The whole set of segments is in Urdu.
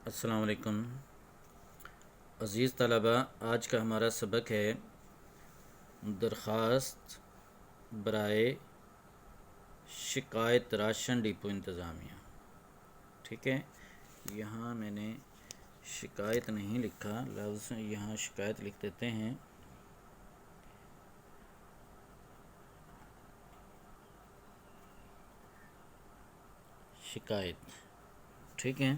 السلام علیکم عزیز طلبہ، آج کا ہمارا سبق ہے درخواست برائے شکایت راشن ڈپو انتظامیہ۔ ٹھیک ہے، یہاں میں نے شکایت نہیں لکھا، لفظ یہاں شکایت لکھ دیتے ہیں۔ شکایت، ٹھیک ہے،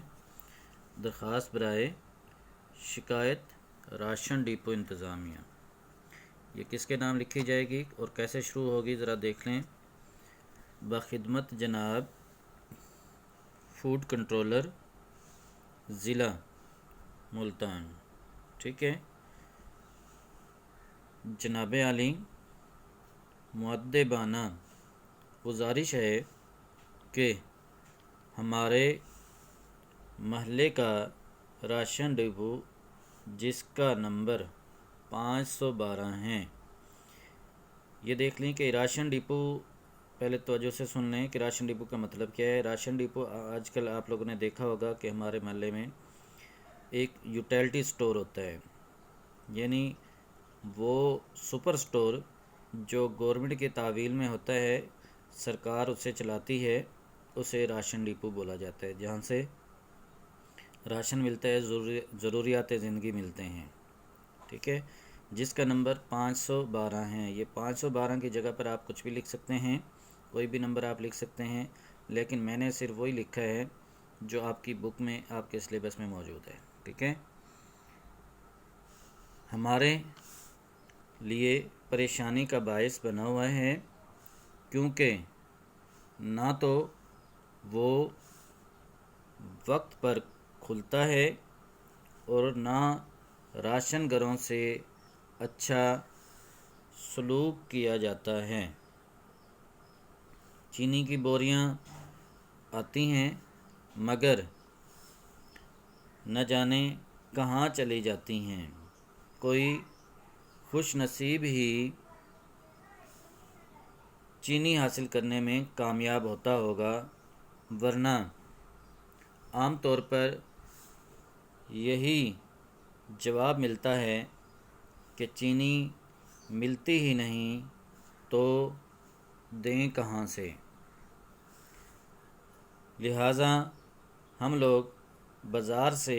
درخواست برائے شکایت راشن ڈپو انتظامیہ۔ یہ کس کے نام لکھی جائے گی اور کیسے شروع ہوگی ذرا دیکھ لیں۔ بخدمت جناب فوڈ کنٹرولر ضلع ملتان۔ ٹھیک ہے، جناب عالی مؤدبانہ گزارش ہے کہ ہمارے محلے کا راشن ڈپو جس کا نمبر 512 ہے، یہ دیکھ لیں کہ راشن ڈپو، پہلے توجہ سے سن لیں کہ راشن ڈپو کا مطلب کیا ہے۔ راشن ڈپو آج کل آپ لوگوں نے دیکھا ہوگا کہ ہمارے محلے میں ایک یوٹیلٹی سٹور ہوتا ہے، یعنی وہ سپر سٹور جو گورنمنٹ کے تعویل میں ہوتا ہے، سرکار اسے چلاتی ہے، اسے راشن ڈپو بولا جاتا ہے، جہاں سے راشن ملتا ہے، ضروریات زندگی ملتے ہیں۔ ٹھیک ہے، جس کا نمبر 512 ہے۔ یہ 512 کی جگہ پر آپ کچھ بھی لکھ سکتے ہیں، کوئی بھی نمبر آپ لکھ سکتے ہیں، لیکن میں نے صرف وہی لکھا ہے جو آپ کی بک میں، آپ کے سلیبس میں موجود ہے۔ ٹھیک ہے، ہمارے لیے پریشانی کا باعث بنا ہوا ہے، کیونکہ نہ تو وہ وقت پر کھلتا ہے اور نہ راشن گھروں سے اچھا سلوک کیا جاتا ہے۔ چینی کی بوریاں آتی ہیں مگر نہ جانے کہاں چلی جاتی ہیں۔ کوئی خوش نصیب ہی چینی حاصل کرنے میں کامیاب ہوتا ہوگا، ورنہ عام طور پر یہی جواب ملتا ہے کہ چینی ملتی ہی نہیں تو دیں کہاں سے۔ لہٰذا ہم لوگ بازار سے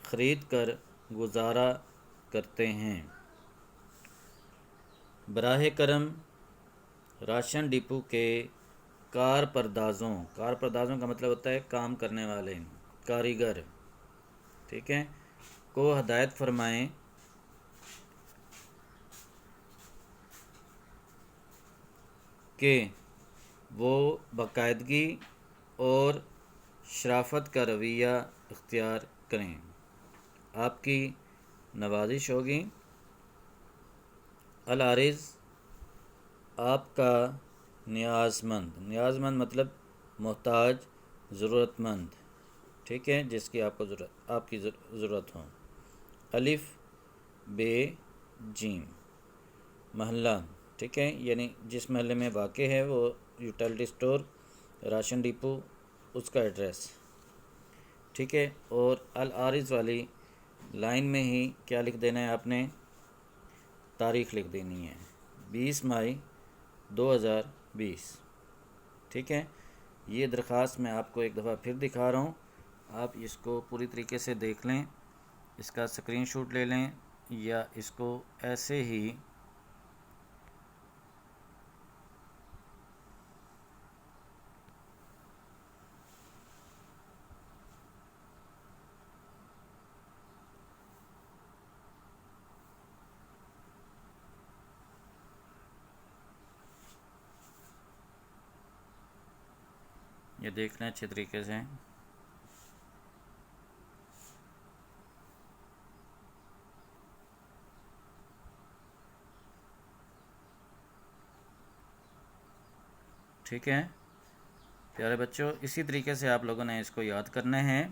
خرید کر گزارا کرتے ہیں۔ براہ کرم راشن ڈپو کے کارپردازوں کا مطلب ہوتا ہے کام کرنے والے، کاریگر، ٹھیک ہے، کو ہدایت فرمائیں کہ وہ باقاعدگی اور شرافت کا رویہ اختیار کریں۔ آپ کی نوازش ہوگی۔ العارض آپ کا نیاز مند مطلب محتاج، ضرورت مند، ٹھیک ہے، جس کی آپ کی ضرورت ہو۔ الف بے جیم، محلہ، ٹھیک ہے، یعنی جس محلے میں واقع ہے وہ یوٹیلٹی سٹور، راشن ڈپو، اس کا ایڈریس، ٹھیک ہے۔ اور العارض والی لائن میں ہی کیا لکھ دینا ہے آپ نے؟ تاریخ لکھ دینی ہے، 20 مئی 2020، ٹھیک ہے۔ یہ درخواست میں آپ کو ایک دفعہ پھر دکھا رہا ہوں، آپ اس کو پوری طریقے سے دیکھ لیں، اس کا اسکرین شاٹ لے لیں یا اس کو ایسے ہی یہ دیکھ لیں اچھے طریقے سے۔ ٹھیک ہے پیارے بچوں، اسی طریقے سے آپ لوگوں نے اس کو یاد کرنا ہے،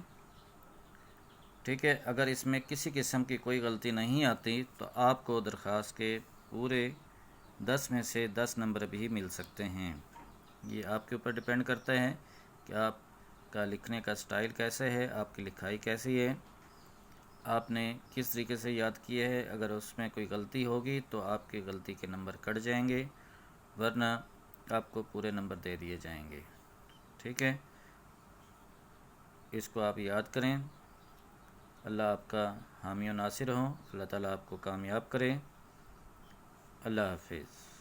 ٹھیک ہے۔ اگر اس میں کسی قسم کی کوئی غلطی نہیں آتی تو آپ کو درخواست کے پورے 10 میں سے 10 نمبر بھی مل سکتے ہیں۔ یہ آپ کے اوپر ڈیپینڈ کرتا ہے کہ آپ کا لکھنے کا سٹائل کیسے ہے، آپ کی لکھائی کیسی ہے، آپ نے کس طریقے سے یاد کیے ہے۔ اگر اس میں کوئی غلطی ہوگی تو آپ کی غلطی کے نمبر کٹ جائیں گے، ورنہ آپ کو پورے نمبر دے دیے جائیں گے۔ ٹھیک ہے، اس کو آپ یاد کریں۔ اللہ آپ کا حامی و ناصر ہوں، اللہ تعالیٰ آپ کو کامیاب کرے۔ اللہ حافظ۔